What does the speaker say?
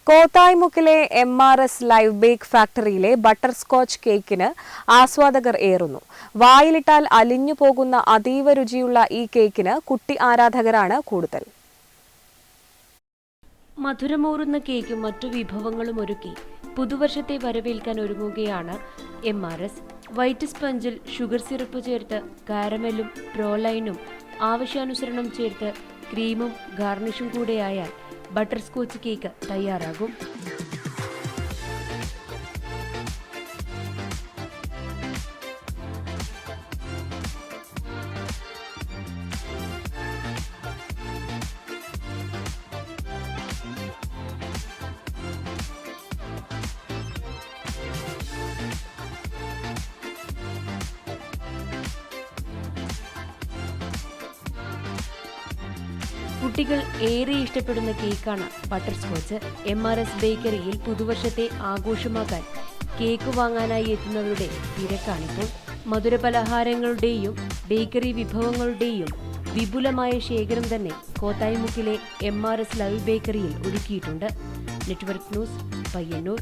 കോത്തായ്മുക്കിലെ MRS live bake ഫാക്ടറിയിലെ butterscotch കേക്കിന് ആസ്വാദകർ ഏറുന്നു. വായിലിട്ടാൽ അലിഞ്ഞു പോകുന്ന അതീവ രുചിയുള്ള ഈ കേക്കിന് കുട്ടി ആരാധകരാണ് കൂടുതൽ. മധുരമൂറുന്ന കേക്കും മറ്റു വിഭവങ്ങളും ഒരുക്കി പുതുവർഷത്തെ വരവേൽക്കാൻ ഒരുങ്ങുകയാണ് MRS. വൈറ്റ് സ്പഞ്ചിൽ ഷുഗർ സിറപ്പ് ചേർത്ത് കാരമലും പ്രോലൈനും ആവശ്യാനുസരണം ചേർത്ത് ക്രീമും ഗാർണിഷും കൂടെയായാൽ ബട്ടർ സ്കോച്ച് കേക്ക് തയ്യാറാകും. കുട്ടികൾ ഏറെ ഇഷ്ടപ്പെടുന്ന കേക്കാണ് ബട്ടർ സ്കോച്ച്. MRS ബേക്കറിയിൽ പുതുവർഷത്തെ ആഘോഷമാക്കാൻ കേക്ക് വാങ്ങാനായി എത്തുന്നവരുടെ തിരക്കാണിപ്പോൾ. മധുരപലഹാരങ്ങളുടെയും ബേക്കറി വിഭവങ്ങളുടെയും വിപുലമായ ശേഖരം തന്നെ കോത്തായ്മുക്കിലെ MRS ലൈവ് ബേക്കറിയിൽ ഒരുക്കിയിട്ടുണ്ട്. Network news, Payyanur.